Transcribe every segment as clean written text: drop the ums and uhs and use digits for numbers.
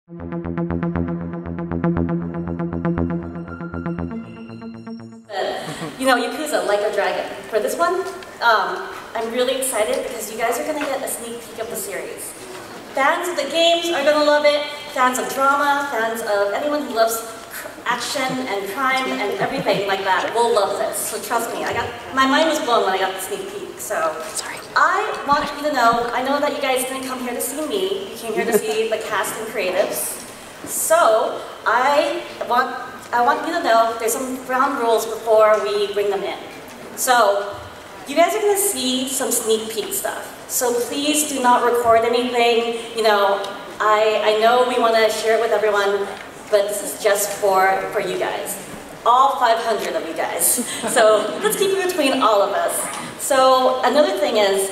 You know, Yakuza, Like a Dragon. For this one, I'm really excited because you guys are going to get a sneak peek of the series. Fans of the games are going to love it, fans of drama, fans of anyone who loves action and crime and everything like that will love this. So trust me, my mind was blown when I got the sneak peek. So I want you to know, I know that you guys didn't come here to see me, you came here to see the cast and creatives. So I want you to know there's some ground rules before we bring them in. So you guys are going to see some sneak peek stuff. So please do not record anything. You know, I know we want to share it with everyone, but this is just for you guys. All 500 of you guys. So let's keep it between all of us. So another thing is,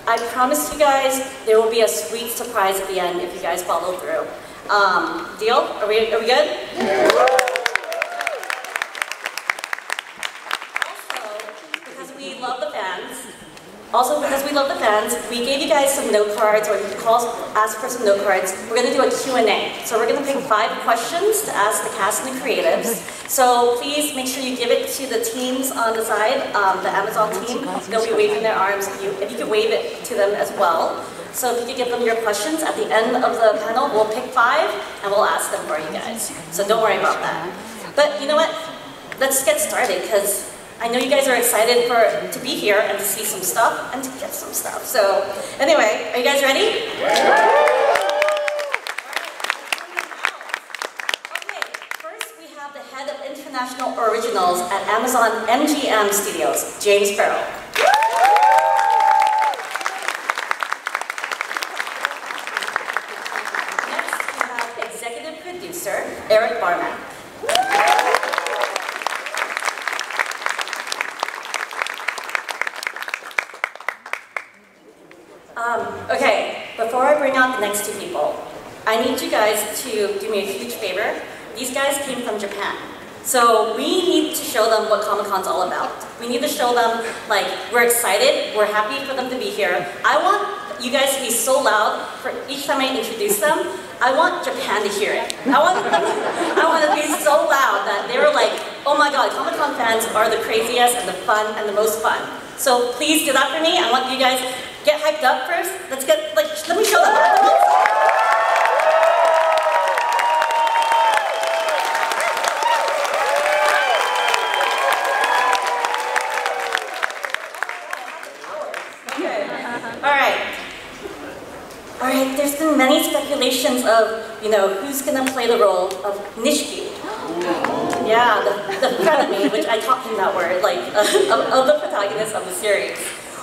I promise you guys there will be a sweet surprise at the end if you guys follow through. Deal? Are we good? Yeah. Also, because we love the fans, we gave you guys some note cards, or you can ask for some note cards. We're going to do a Q&A. So we're going to pick 5 questions to ask the cast and the creatives. So please make sure you give it to the teams on the side, the Amazon team. They'll be waving their arms. If you could wave it to them as well. So if you could give them your questions, at the end of the panel, we'll pick 5 and we'll ask them for you guys. So don't worry about that. But you know what? Let's get started, because I know you guys are excited to be here and to see some stuff and to get some stuff. So anyway, are you guys ready? Yeah. Okay, first we have the head of international originals at Amazon MGM Studios, James Farrell. Next we have executive producer, Eric Barman. Okay, before I bring out the next 2 people, I need you guys to do me a huge favor. These guys came from Japan. So we need to show them what Comic-Con's all about. We need to show them, like, we're excited, we're happy for them to be here. I want you guys to be so loud for each time I introduce them. I want Japan to hear it. I want it to be so loud that they were like, oh my god, Comic-Con fans are the craziest and the fun and the most fun. So please do that for me. I want you guys get hyped up first. Let me show them. Okay. All right, there's been many speculations of, who's gonna play the role of Nishiki. Yeah, the frenemy, which I taught him that word, of the protagonist of the series.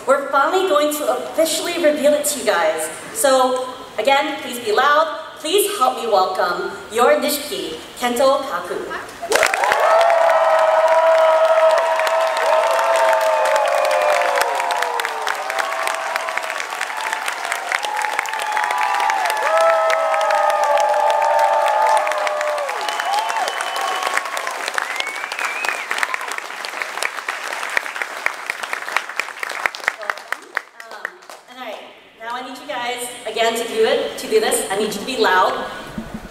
We're finally going to officially reveal it to you guys. So, again, please be loud. Please help me welcome your Nishiki, Kento Kaku. To do this, I need you to be loud.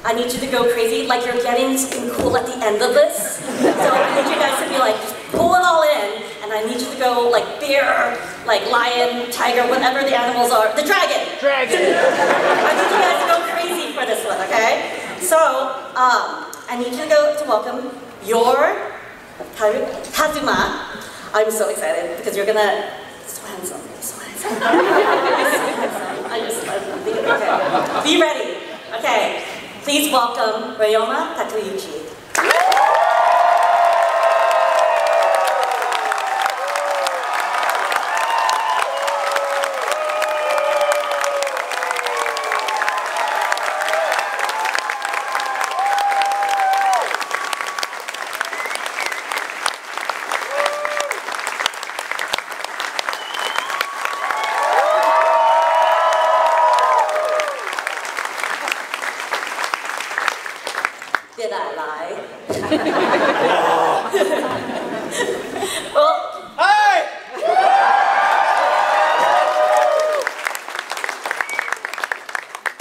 I need you to go crazy, like you're getting something cool at the end of this. So I need you guys to be like, just pull it all in, and I need you to go like bear, like lion, tiger, whatever the animals are. The dragon! Dragon! I need you guys to go crazy for this one, okay? So, I need you to welcome your Kazuma. I'm so excited because you're gonna, so handsome, so handsome. Okay. Be ready. Okay. Please welcome Ryoma Takeuchi. Did I lie? Well, hey!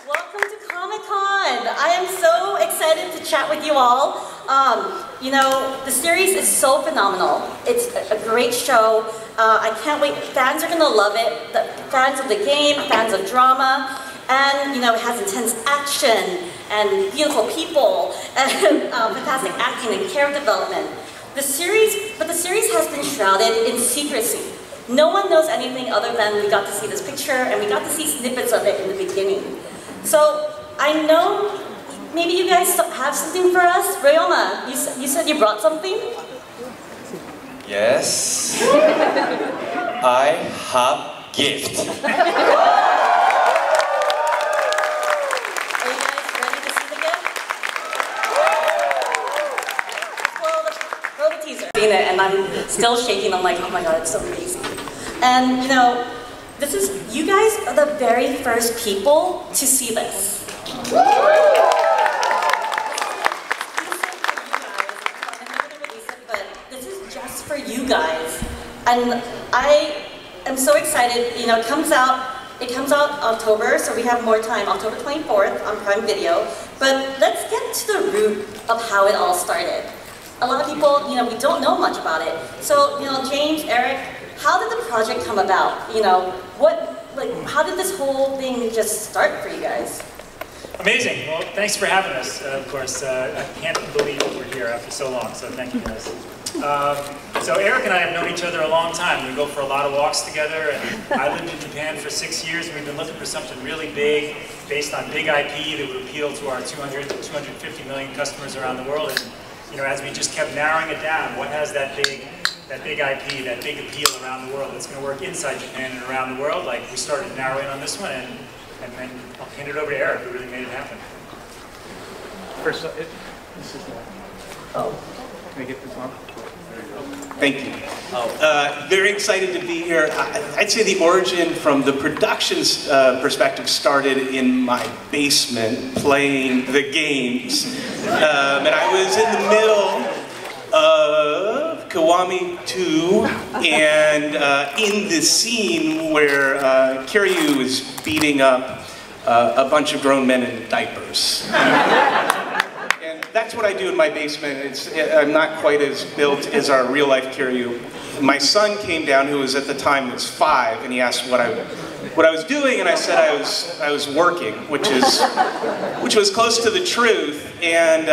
Welcome to Comic-Con. I am excited to chat with you all. You know, the series is so phenomenal. It's a great show. I can't wait. Fans are gonna love it. The fans of the game, fans of drama, and you know, it has intense action and beautiful people and fantastic acting and character development. The series has been shrouded in secrecy. No one knows anything other than we got to see this picture and we got to see snippets of it in the beginning. So I know maybe you guys have something for us. Ryoma, you said you brought something? Yes. I have gift. Are you guys ready to see the gift? Well, roll the teaser. And I'm still shaking. I'm like, oh my god, it's so amazing. And you know, you guys are the very first people to see this. Just for you guys, and I am so excited. You know, it comes out October, so we have more time, October 24th on Prime Video. But let's get to the root of how it all started. A lot of people, you know, we don't know much about it. So, you know, James, Eric, how did the project come about? You know, how did this whole thing just start for you guys? Amazing. Well, thanks for having us. Of course, I can't believe we're here after so long, so thank you guys. So Eric and I have known each other a long time. We go for a lot of walks together, and I lived in Japan for 6 years. We've been looking for something really big, based on big IP that would appeal to our 200 to 250 million customers around the world. And you know, as we just kept narrowing it down, what has that big IP, that big appeal around the world that's going to work inside Japan and around the world? Like, we started narrowing on this one, and then I'll hand it over to Eric, who really made it happen. First, this is can I get this on? Thank you. Very excited to be here. I'd say the origin from the production's perspective started in my basement playing the games. And I was in the middle of Kiwami 2 and in the scene where Kiryu is beating up a bunch of grown men in diapers. That's what I do in my basement. I'm not quite as built as our real-life Kiryu. My son came down, who was at the time was 5, and he asked what I was doing, and I said I was working, which was close to the truth. And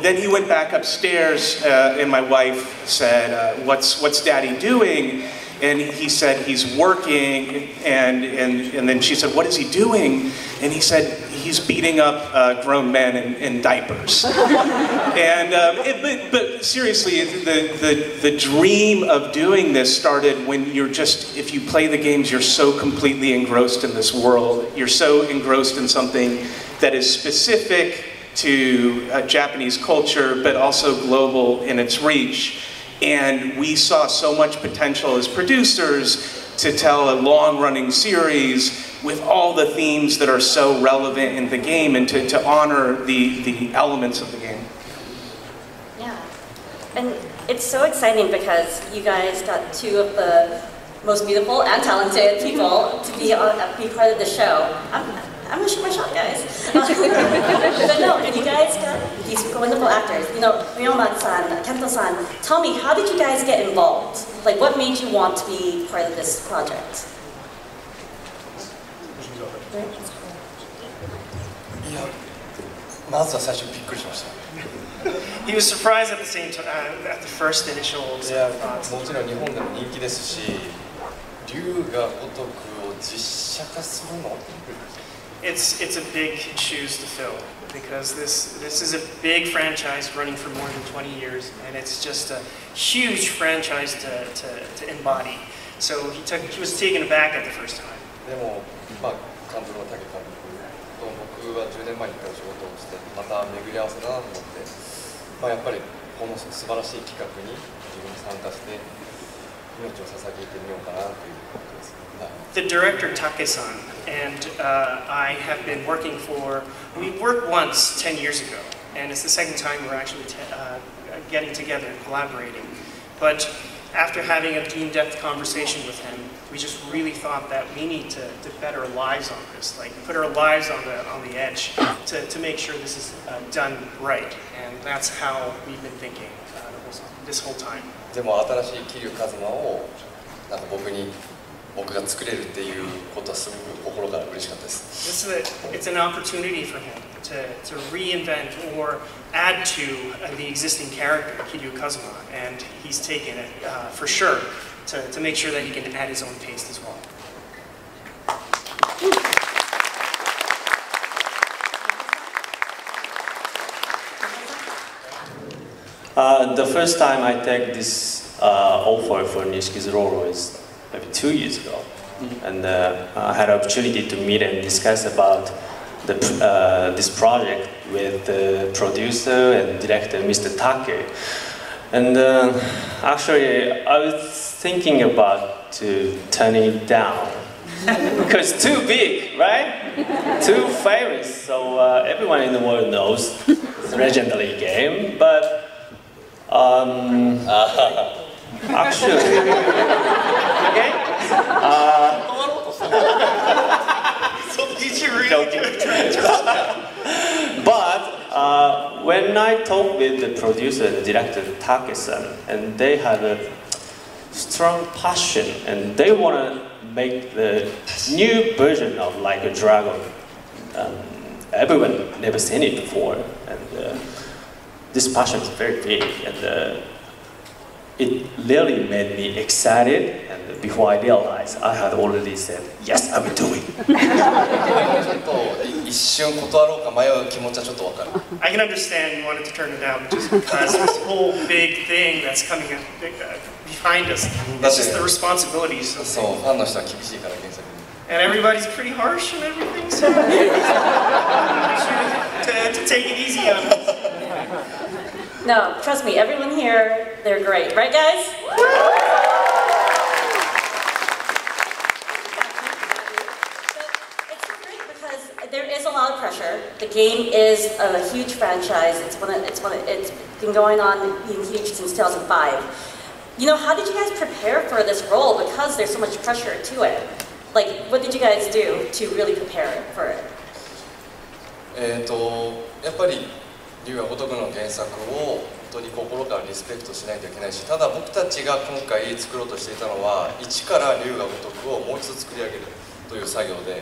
then he went back upstairs, and my wife said, "What's Daddy doing?" And he said, "He's working." And then she said, "What is he doing?" And he said, "He's beating up grown men in diapers." And but seriously, the dream of doing this started when if you play the games, you're so completely engrossed in this world. You're so engrossed in something that is specific to Japanese culture, but also global in its reach. And we saw so much potential as producers to tell a long-running series with all the themes that are so relevant in the game, and to honor the elements of the game. Yeah, and it's so exciting because you guys got 2 of the most beautiful and talented people to be part of the show. I'm gonna shoot my shot, guys. But no, and you guys got these wonderful actors. You know, Ryoma-san, Kento-san, tell me, how did you guys get involved? Like, what made you want to be part of this project? He was surprised at the same time, at the first initial thoughts. もちろん日本でも人気ですし、龍が如くを実写化するの? It's a big shoes to fill, because this is a big franchise running for more than 20 years, and it's just a huge franchise to embody. So he was taken aback at the first time. でも、監督の武監督と僕は10年前に一回仕事をして、また巡り合わせだなと思って、やっぱりこの素晴らしい企画に自分に参加して命を捧げてみようかなということです。The director Take-san and I have been working we worked once 10 years ago, and it's the second time we're actually getting together and collaborating. But after having a in-depth conversation with him, we just really thought that we need to bet our lives on this, like put our lives on the edge to make sure this is done right. And that's how we've been thinking this whole time. でも新しい桐生一馬をなんか僕が作れるっていうことはすごく心から嬉しかったです。It's an opportunity for him to reinvent or add to the existing character, Kiryu Kazuma, and he's taken it for sure to make sure that he can add his own taste as well. The first time I take this offer for Nishiki's role is maybe 2 years ago, and I had an opportunity to meet and discuss about this project with the producer and director, Mr. Take. And actually, I was thinking about to turning it down because too big, right? Too famous, so everyone in the world knows it's a legendary game, but actually, okay. But when I talked with the producer and director Take-san, and they had a strong passion, and they want to make the new version of Like a Dragon. Everyone never seen it before, and this passion is very big, and it really made me excited, and before I realized, I had already said, yes, I will do it. ちょっと一瞬断ろうか迷う気持ちはちょっとわかる。I can understand you wanted to turn it down just because this whole big thing that's coming behind us. It's just the responsibilities. そう、ファンの人は厳しいから原作に。And everybody's pretty harsh and everything, so to take it easy on us. No, trust me, everyone here, they're great. Right, guys? It's great because there is a lot of pressure. The game is a huge franchise. It's been going on being huge since 2005. You know, how did you guys prepare for this role? Because there's so much pressure to it. Like, what did you guys do to really prepare for it? やっぱり龍が如くの原作を本当に心からリスペクトしないといけないし、ただ僕たちが今回作ろうとしていたのは一から龍が如くをもう一度作り上げるという作業で。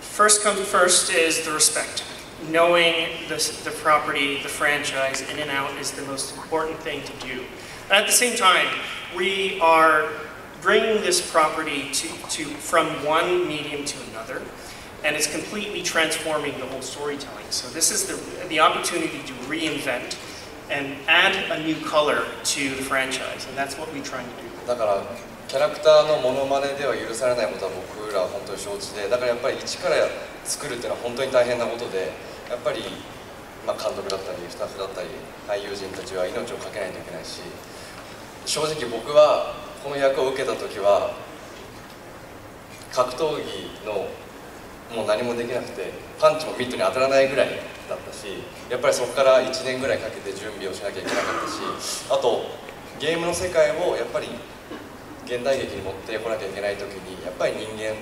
First comes first is the respect. Knowing the property, the franchise, in and out is the most important thing to do. At the same time, we are bringing this property from one medium to another, and it's completely transforming the whole storytelling. So this is the opportunity to reinvent and add a new color to the franchise, and that's what we're trying to do. だからキャラクターのモノマネでは許されないことは僕らは本当に承知で、だからやっぱり一から作るっていうのは本当に大変なことで、やっぱり監督だったりスタッフだったり俳優陣たちは命を懸けないといけないし、正直僕はこの役を受けた時は格闘技のもう何もできなくてパンチもミットに当たらないぐらいだったし、やっぱりそこから1年ぐらいかけて準備をしなきゃいけなかったし、あとゲームの世界をやっぱり現代劇に持ってこなきゃいけない時にやっぱり人間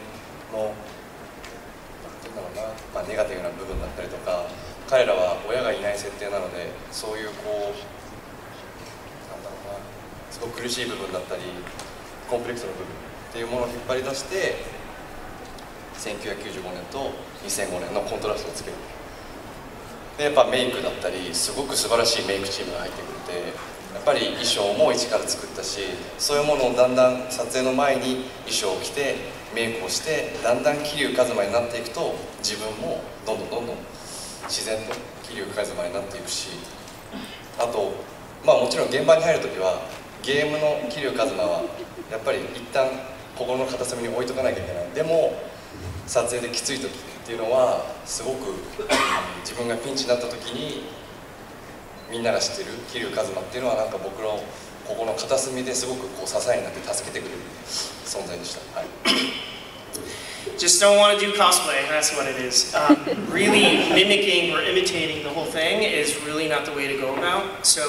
のなんだろうな、ネガティブな部分だったりとか、彼らは親がいない設定なので、そういうこうなんだろうな、すごく苦しい部分だったりコンプレックスの部分っていうものを引っ張り出して1995年と2005年のコントラストをつける。でやっぱメイクだったりすごく素晴らしいメイクチームが入ってくれて、やっぱり衣装も一から作ったし、そういうものをだんだん撮影の前に衣装を着てメイクをしてだんだん桐生一馬になっていくと、自分もどんどん自然と桐生一馬になっていくし、あともちろん現場に入る時はゲームの桐生一馬はやっぱり一旦心の片隅に置いとかなきゃいけない。でも撮影できつい時っていうのはすごく自分がピンチになった時にみんなが知ってる桐生一馬っていうのはなんか僕の心の片隅ですごくこう支えになって助けてくれる存在でした。はい。Just don't want to do cosplay, that's what it is. Really mimicking or imitating the whole thing is really not the way to go about. So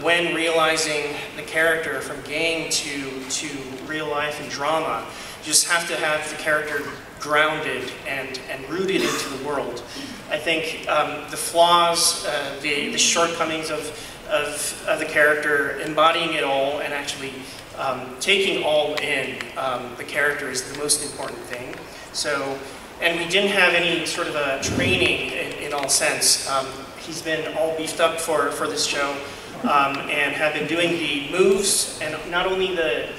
when realizing the character from game to real life and drama, you just have to have the character grounded and rooted into the world. I think the flaws, the shortcomings of the character, embodying it all and actually taking all in the character is the most important thing. So, and we didn't have any sort of a training in all sense. He's been all beefed up for this show and have been doing the moves and not only the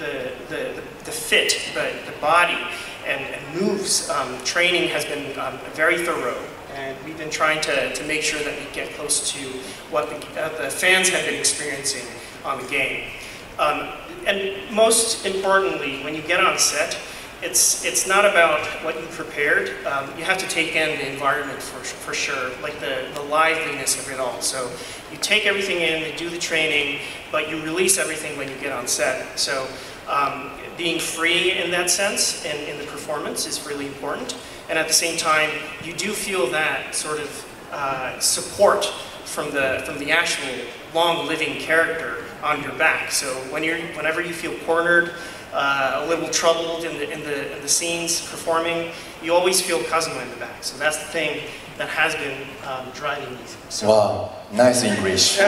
fit, but the body and moves. Training has been very thorough, and we've been trying to make sure that we get close to what the fans have been experiencing on the game. And most importantly, when you get on set, it's not about what you prepared. You have to take in the environment for sure, like the liveliness of it all. So you take everything in, you do the training, but you release everything when you get on set. So being free in that sense in the performance is really important. And at the same time, you do feel that sort of support from the actual long-living character on your back. So whenever you feel cornered, a little troubled in the scenes performing, you always feel Kazuma in the back. So that's the thing that has been driving me. So. Wow, nice English.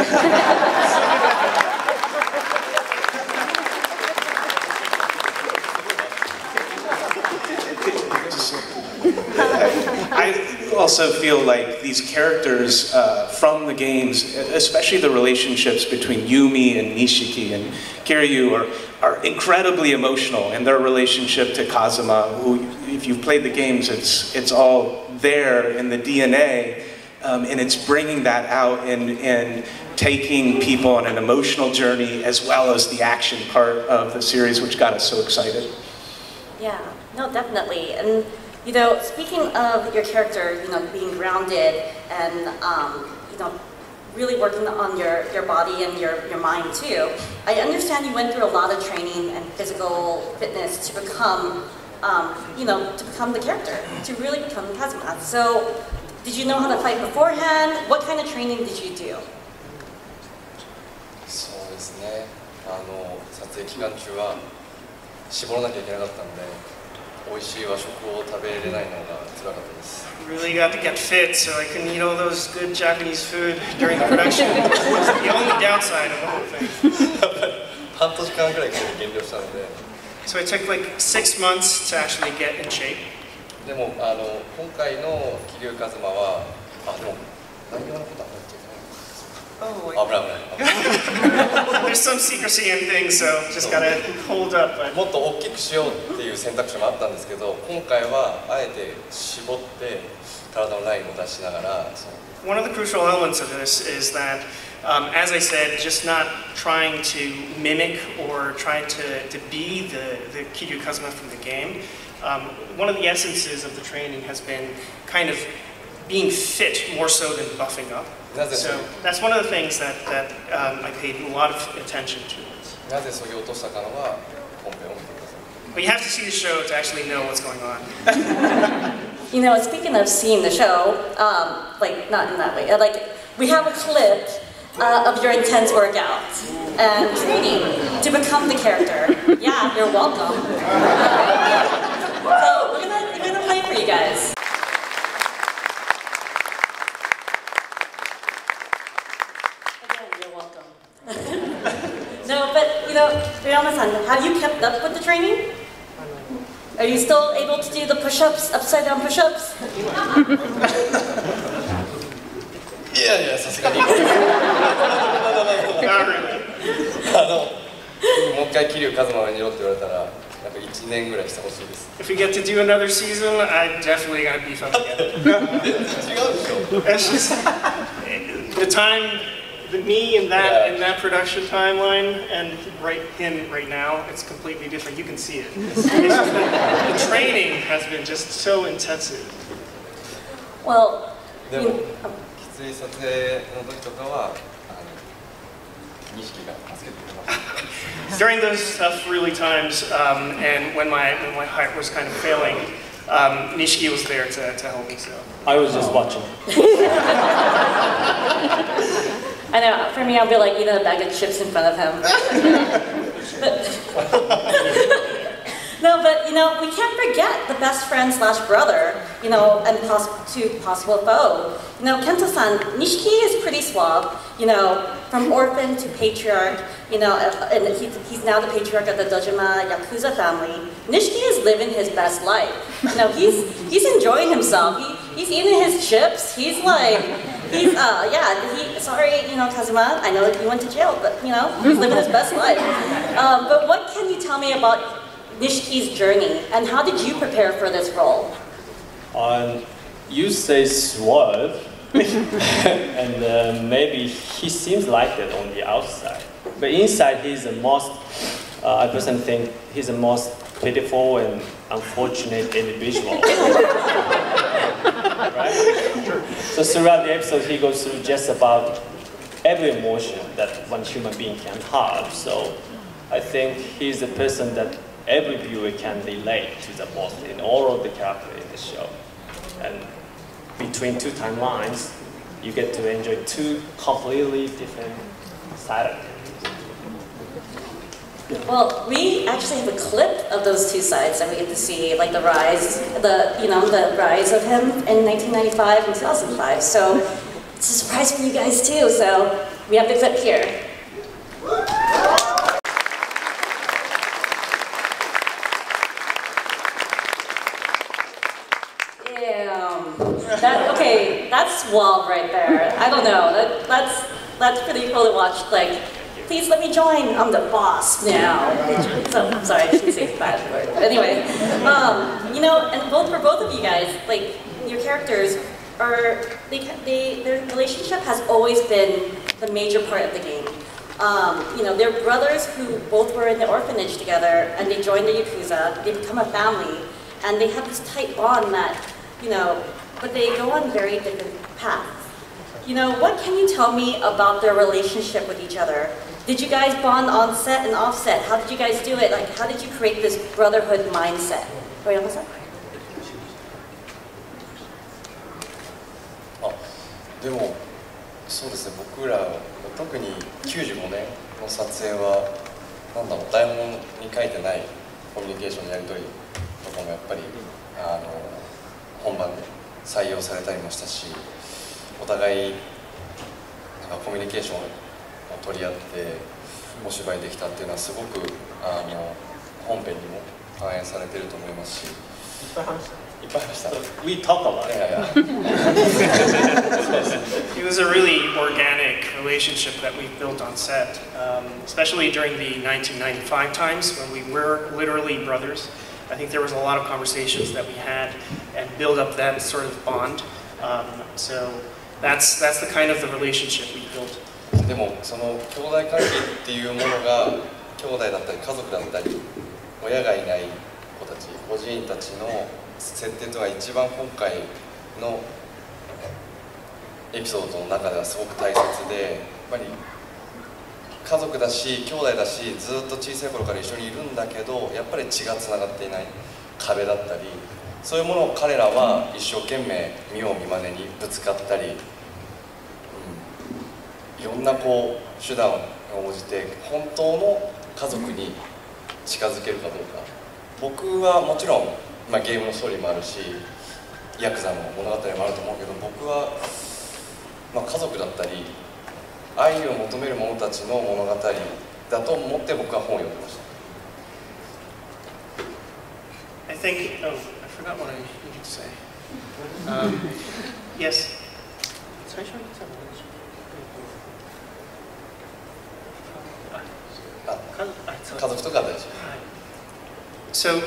I also feel like these characters from the games, especially the relationships between Yumi and Nishiki and Kiryu, are incredibly emotional, and their relationship to Kazuma, who, if you've played the games, it's all there in the DNA, and it's bringing that out and taking people on an emotional journey as well as the action part of the series, which got us so excited. Yeah, no, definitely. And you know, speaking of your character, you know, being grounded and you know, really working on your body and your mind too, I understand you went through a lot of training and physical fitness to become, you know, to become the character, to really become Kazuma. So, did you know how to fight beforehand? What kind of training did you do? そうですね。撮影期間中は絞らなきゃいけなかったんで、美味しい和食を食べれないのが辛かったです。 Really got to get fit, so I couldn't eat all those good Japanese food during the production. It was the only downside of the whole thing. 半年間くらいかけて減量したので。 So it took like 6 months to actually get in shape. でも今回の桐生一馬はでも内容のことは言っちゃいけない。 Oh, like, there's some secrecy in things, so just gotta hold up. But もっと大きくしようっていう選択肢もあったんですけど、今回はあえて絞って体のラインを出しながら。One of the crucial elements of this is that, as I said, just not trying to mimic or try to be the Kiryu Kazuma from the game. One of the essences of the training has been kind of being fit more so than buffing up. So that's one of the things that I paid a lot of attention to. なぜそぎ落としたかのは本編を見てください。 But you have to see the show to actually know what's going on. You know, speaking of seeing the show, like not in that way, like we have a clip of your intense workout and training to become the character. Yeah, you're welcome. So we're gonna play for you guys. No, but you know, Ryoma-san, have you kept up with the training? Are you still able to do the push-ups, upside-down push-ups? いやいや、さすがに。もう一回桐生一馬にろって言われたら、なんか1年ぐらいしてほしいです。If we get to do another season, I'm definitely gonna beef up again. 違うでしょ。 It's just the time. Me in that production timeline and him right now, it's completely different. You can see it. The training has been just so intensive. Well, でもきつい撮影の時とかは錦が助けてくれました。 During those tough, really times, and when my heart was kind of failing, Nishiki was there to help me. So I was just watching. I know, for me, I'll be like eating a bag of chips in front of him. No, but you know, we can't forget the best friend slash brother, you know, and possible foe. You know, Kento-san, Nishiki is pretty suave, you know, from orphan to patriarch, you know, and he's now the patriarch of the Dojima Yakuza family. Nishiki is living his best life. You know, he's enjoying himself. He's eating his chips. He's like, sorry, you know, Kazuma, I know you went to jail, but you know, he's living his best life. But what can you tell me about Nishiki's journey, and how did you prepare for this role? You say suave, and maybe he seems like that on the outside. But inside, he's the most, I personally think, he's the most pitiful and unfortunate individual. Right? So throughout the episode, he goes through just about every emotion that one human being can have. So I think he's the person that every viewer can relate to the most in all of the characters in the show. And between two timelines, you get to enjoy two completely different sides of it. Well, we actually have a clip of those two sides that we get to see, like the rise of him in 1995 and 2005. So it's a surprise for you guys too. So we have the clip here. That's suave right there. I don't know. That's pretty cool to watch. Like, please let me join. I'm the boss now. So, I'm sorry, I shouldn't say a bad word. But anyway, you know, and for both of you guys, like your characters are their relationship has always been the major part of the game. You know, they're brothers who both were in the orphanage together, and they joined the Yakuza. They become a family, and they have this tight bond that, you know, but they go on very different paths. You know, what can you tell me about their relationship with each other? Did you guys bond on set and off set? How did you guys do it? Like, how did you create this brotherhood mindset? Ryoma-san? でも、そうですね、僕ら特に95年の撮影はなんだろう、台本に書いてないコミュニケーションのやり取りとかもやっぱり本番で採用されたりもしたし、お互いなんかコミュニケーションを取り合ってお芝居できたっていうのはすごく本編にも反映されてると思いますし、いっぱい話した。So we talk about it. It was a really organic relationship that we built on set, especially during the 1995 times when we were literally brothers. I think there was a lot of conversations that we had and build up that sort of bond. So that's the kind of the relationship we built. でもその兄弟関係っていうものが兄弟だったり家族だったり親がいない子たち、孤児院たちの設定とは一番今回のエピソードの中ではすごく大切で、やっぱり家族だし兄弟だしずっと小さい頃から一緒にいるんだけど、やっぱり血がつながっていない壁だったり、そういうものを彼らは一生懸命見よう見まねにぶつかったり、いろんなこう手段を応じて本当の家族に近づけるかどうか。僕はもちろんゲームのストーリーもあるし、ヤクザの物語もあると思うけど、僕は家族だったり愛を求める者たちの物語だと思って僕は本を読んでました。I think, I forgot what I needed to say. Yes. So,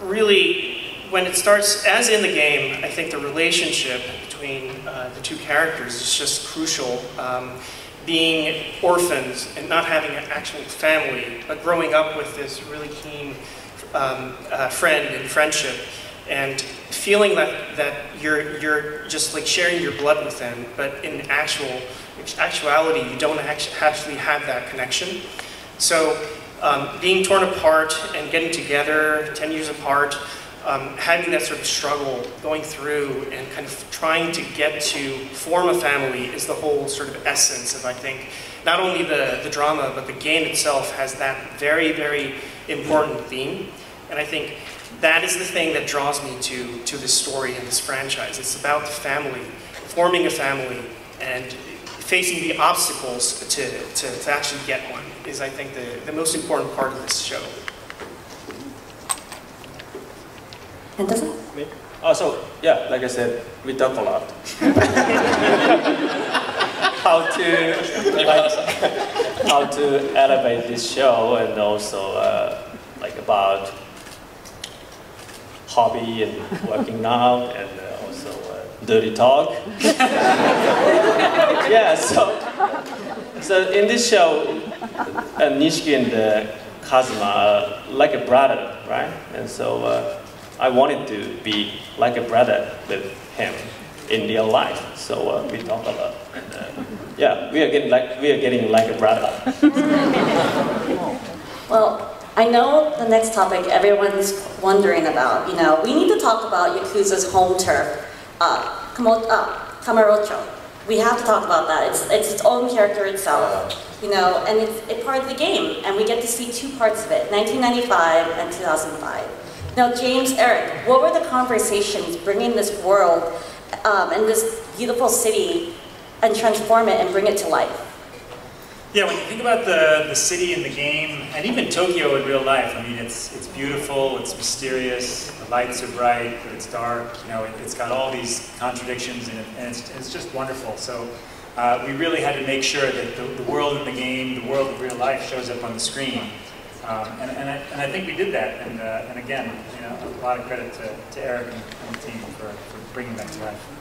really, when it starts, as in the game, I think the relationship between the two characters is just crucial. Being orphans and not having an actual family, but growing up with this really keen friend and friendship, and feeling that you're just like sharing your blood with them, but in actuality, you don't actually have that connection. So being torn apart and getting together 10 years apart, having that sort of struggle, going through and kind of trying to get to form a family is the whole sort of essence of, I think, not only the drama, but the game itself has that very, very important theme. And I think that is the thing that draws me to this story and this franchise. It's about the family, forming a family, and facing the obstacles to actually get one is, I think, the most important part of this show. And doesn't? So yeah, like I said, we talk a lot. how to elevate this show, and also like about hobby and working out, and also dirty talk. Yeah, so in this show, Nishiki and Kazuma are like a brother, right? And so I wanted to be like a brother with him in real life. So we talk a lot. And, yeah, we are getting like a brother. Well, I know the next topic everyone's wondering about. You know, we need to talk about Yakuza's home turf, Kamurocho. We have to talk about that. It's its own character itself, you know, and it's part of the game. And we get to see two parts of it, 1995 and 2005. Now, James, Eric, what were the conversations bringing this world and this beautiful city and transform it and bring it to life? Yeah, when you think about the city in the game, and even Tokyo in real life, I mean, it's beautiful, it's mysterious, the lights are bright, but it's dark, you know, it's got all these contradictions in it, and it's just wonderful. So we really had to make sure that the world in the game, the world of real life shows up on the screen. And I think we did that, and again, you know, a lot of credit to Eric and the team for bringing that to life.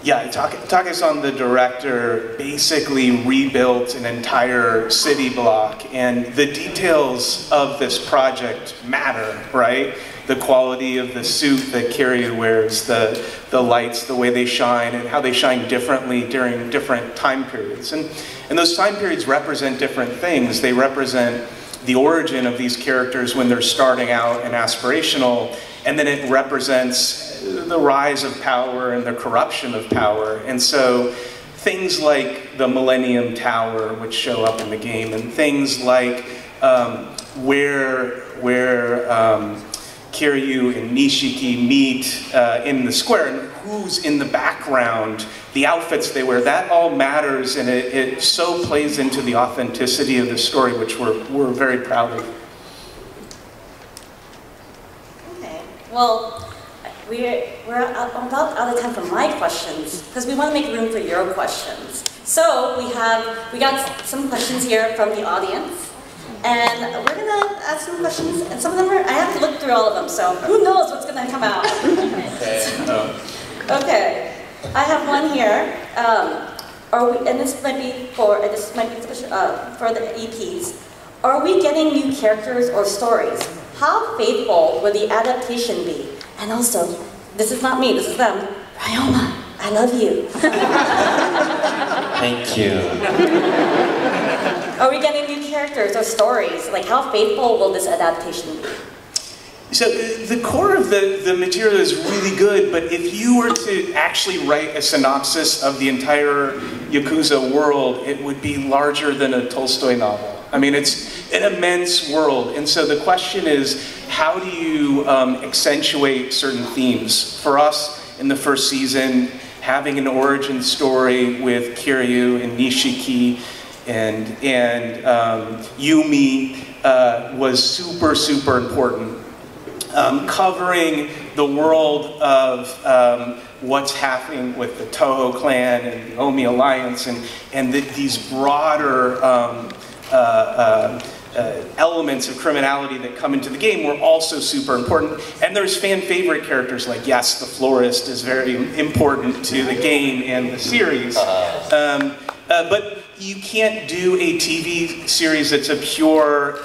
Yeah, Takeuchi, the director, basically rebuilt an entire city block, and the details of this project matter, right? The quality of the suit that Kiryu wears, the lights, the way they shine, and how they shine differently during different time periods. And those time periods represent different things. They represent the origin of these characters when they're starting out and aspirational, and then it represents the rise of power and the corruption of power. And so things like the Millennium Tower, which show up in the game, and things like where Kiryu and Nishiki meet in the square, and who's in the background, the outfits they wear, that all matters, and it so plays into the authenticity of the story, which we're very proud of. Okay, well, we're about out of time for my questions, because we want to make room for your questions. So we got some questions here from the audience, and we're gonna ask some questions, and some of them I have to look through all of them, so who knows what's gonna come out. Okay, I have one here. And this might be for the EPs. Are we getting new characters or stories? How faithful will the adaptation be? And also, this is not me, this is them. Ryoma, I love you. Thank you. Are we getting new characters or stories? Like, how faithful will this adaptation be? So the core of the material is really good, but if you were to actually write a synopsis of the entire Yakuza world, it would be larger than a Tolstoy novel. I mean, it's an immense world, and so the question is, how do you accentuate certain themes? For us, in the first season, having an origin story with Kiryu and Nishiki and Yumi was super, super important. Covering the world of what's happening with the Toho clan and the Omi Alliance and these broader elements of criminality that come into the game were also super important. And there's fan favorite characters like, yes, the florist is very important to the game and the series. But you can't do a TV series that's a pure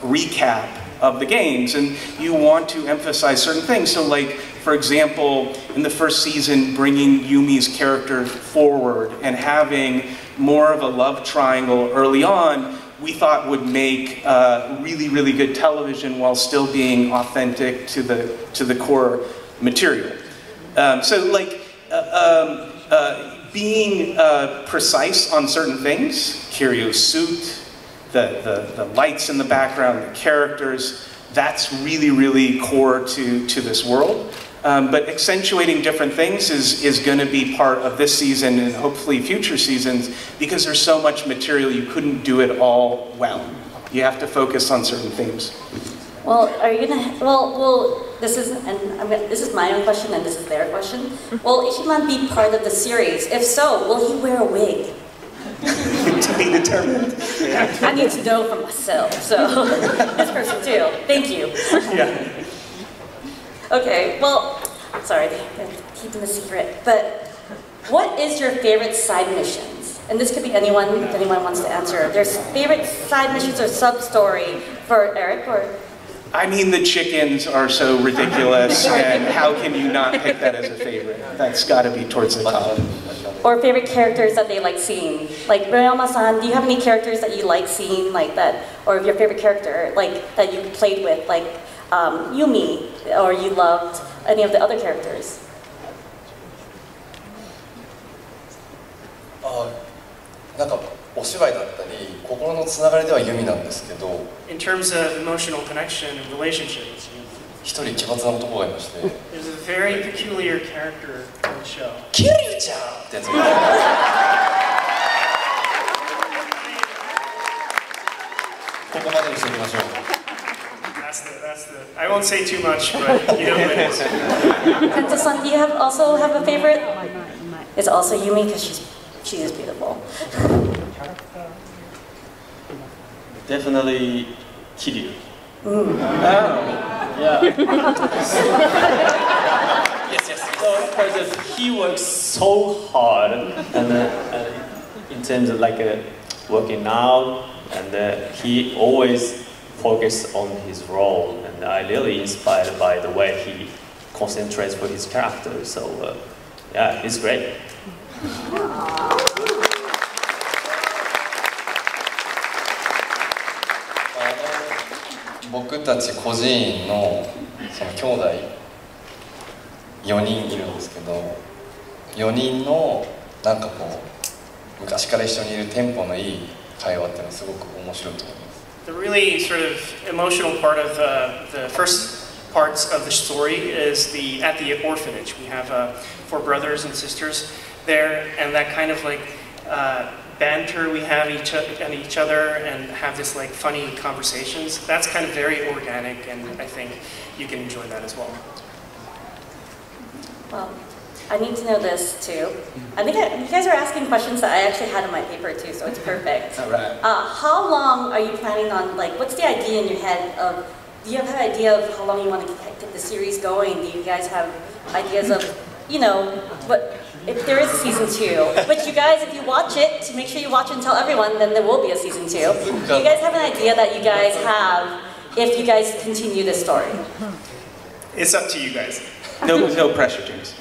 recap of the games, and you want to emphasize certain things. So like, for example, in the first season, bringing Yumi's character forward and having more of a love triangle early on we thought would make really, really good television while still being authentic to the core material. So like being precise on certain things, Kiryo's suit, the lights in the background, the characters, that's really, really core to this world. But accentuating different things is going to be part of this season and hopefully future seasons, because there's so much material, you couldn't do it all well. You have to focus on certain themes. Well, are you gonna? Well, this is this is my own question and this is their question. Will Ishiman be part of the series? If so, will he wear a wig? To be determined. I need to know for myself. So this person too. Thank you. Yeah. Okay. Well, sorry, I'm keeping the secret. But what is your favorite side missions? And this could be anyone, if anyone wants to answer. There's favorite side missions or sub-story for Eric or? I mean, the chickens are so ridiculous, and how can you not pick that as a favorite? That's got to be towards the top. Or favorite characters that they like seeing. Like, Ryoma-san, do you have any characters that you like seeing like that? Or your favorite character, like, that you played with, like Yumi, or you loved any of the other characters? In terms of emotional connection and relationships, there's a very peculiar character in the show. Kiryu-chan! I won't say too much, but you know who it is. Kenta-san, do you also have a favorite? It's also Yumi, because she is beautiful. Definitely Kiryu. Yes. So because he works so hard, and in terms of like working out, and he always focuses on his role, and I really inspired by the way he concentrates for his character. So yeah, he's great. 僕たち孤児院のその兄弟4人いるんですけど、4人のなんかこう昔から一緒にいるテンポのいい会話っていうのはすごく面白いと思います。The really sort of emotional part of the first parts of the story is at the orphanage. We have 4 brothers and sisters there, and that kind of like banter we have each other and have this like funny conversations. That's kind of very organic, and I think you can enjoy that as well. Well, I need to know this too. I think you guys are asking questions that I actually had in my paper too, so it's perfect. All right. How long are you planning on, like, what's the idea in your head of, do you have an idea of how long you want to get the series going? Do you guys have ideas of, you know, what, if there is a season 2, but you guys, if you watch it, to make sure you watch it and tell everyone, then there will be a season 2. Do you guys have an idea that you guys have if you guys continue this story? It's up to you guys. No pressure, James.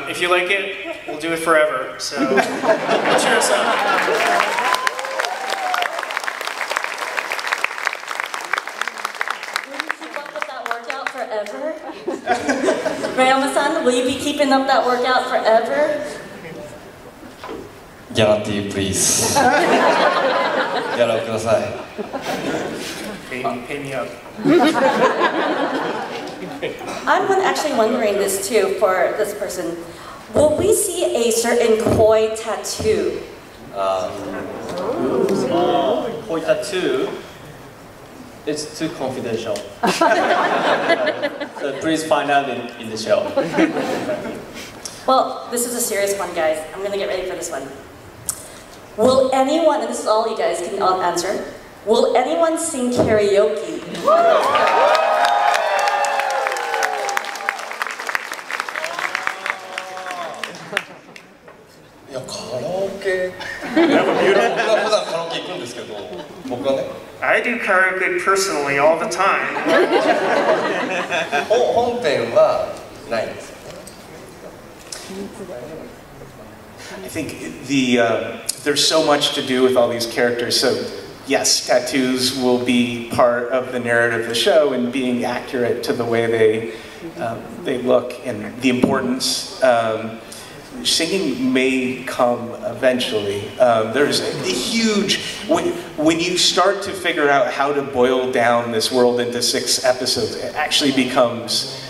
If you like it, we'll do it forever. So cheer us up. Forever? Ryoma-san, will you be keeping up that workout forever? Guarantee, please. Guarantee, ください。 Pay me up. I'm actually wondering this too for this person. Will we see a certain koi tattoo? Koi tattoo? It's too confidential. So please find out in the show. Well, this is a serious one, guys. I'm gonna get ready for this one. Will anyone, and this is all you guys can all answer, will anyone sing karaoke? I do karaoke personally all the time. 本編はないんですよね。I think there's so much to do with all these characters. So yes, tattoos will be part of the narrative of the show and being accurate to the way they look and the importance. Singing may come eventually. There's a huge, when you start to figure out how to boil down this world into 6 episodes, it actually becomes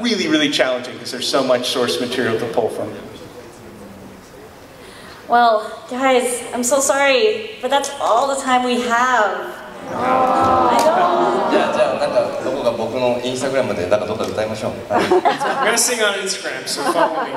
really, really challenging because there's so much source material to pull from. Well, guys, I'm so sorry, but that's all the time we have. I know. じゃあなんかどこか僕のインスタグラムでなんかどっか歌いましょう。We're gonna sing on Instagram, so follow me.